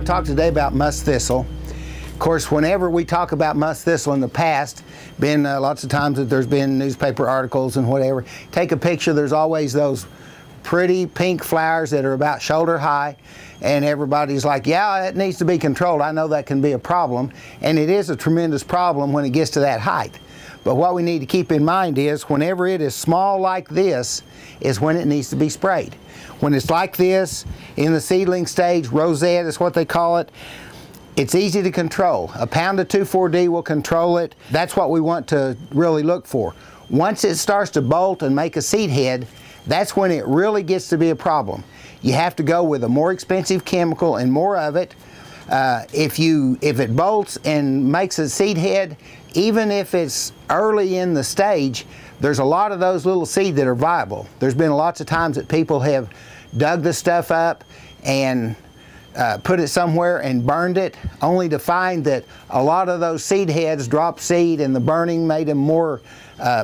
want to talk today about Musk Thistle. Of course, whenever we talk about Musk Thistle in the past, been lots of times that there's been newspaper articles and whatever, take a picture, there's always those pretty pink flowers that are about shoulder high, and everybody's like, yeah, it needs to be controlled. I know that can be a problem, and it is a tremendous problem when it gets to that height. But what we need to keep in mind is whenever it is small like this is when it needs to be sprayed. When it's like this, in the seedling stage, rosette is what they call it, it's easy to control. A pound of 2,4-D will control it. That's what we want to really look for. Once it starts to bolt and make a seed head, that's when it really gets to be a problem. You have to go with a more expensive chemical and more of it. If it bolts and makes a seed head, even if it's early in the stage, there's a lot of those little seed that are viable. There's been lots of times that people have dug the stuff up and put it somewhere and burned it, only to find that a lot of those seed heads dropped seed and the burning made them more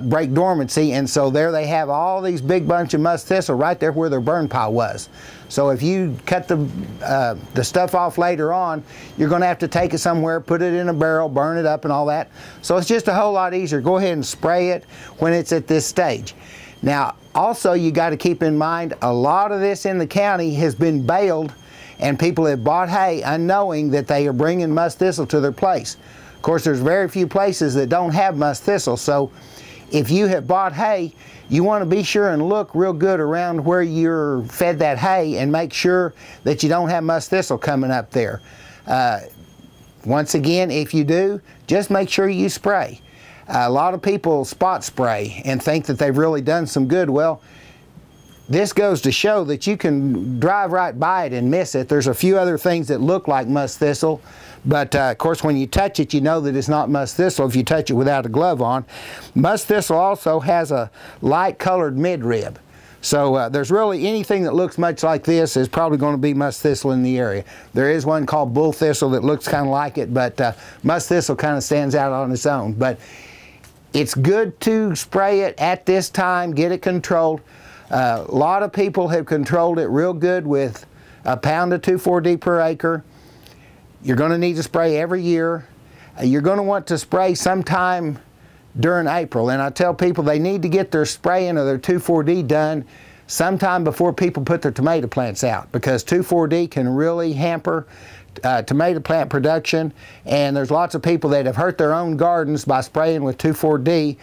break dormancy, and so there they have all these big bunch of Musk Thistle right there where their burn pile was. So if you cut the stuff off later on, you're going to have to take it somewhere, put it in a barrel, burn it up and all that. So it's just a whole lot easier. Go ahead and spray it when it's at this stage. Now also you got to keep in mind a lot of this in the county has been baled, and people have bought hay unknowing that they are bringing Musk Thistle to their place. Of course, there's very few places that don't have Musk Thistle, so if you have bought hay, you want to be sure and look real good around where you're fed that hay and make sure that you don't have Musk Thistle coming up there. Once again, if you do, just make sure you spray. A lot of people spot spray and think that they've really done some good. Well, this goes to show that you can drive right by it and miss it. There's a few other things that look like Musk Thistle, but of course when you touch it, you know that it's not Musk Thistle if you touch it without a glove on. Musk Thistle also has a light colored midrib. So there's really anything that looks much like this is probably going to be Musk Thistle in the area. There is one called bull thistle that looks kind of like it, but Musk Thistle kind of stands out on its own. But it's good to spray it at this time, get it controlled. A lot of people have controlled it real good with a pound of 2,4-D per acre. You're going to need to spray every year. You're going to want to spray sometime during April, and I tell people they need to get their spraying of their 2,4-D done sometime before people put their tomato plants out, because 2,4-D can really hamper tomato plant production, and there's lots of people that have hurt their own gardens by spraying with 2,4-D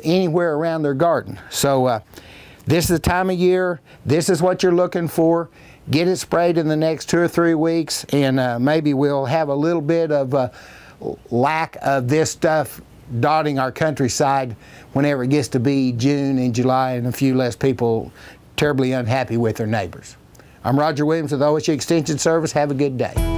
anywhere around their garden. So this is the time of year, this is what you're looking for. Get it sprayed in the next 2 or 3 weeks, and maybe we'll have a little bit of lack of this stuff dotting our countryside whenever it gets to be June and July and a few less people terribly unhappy with their neighbors. I'm Roger Williams with OSU Extension Service. Have a good day.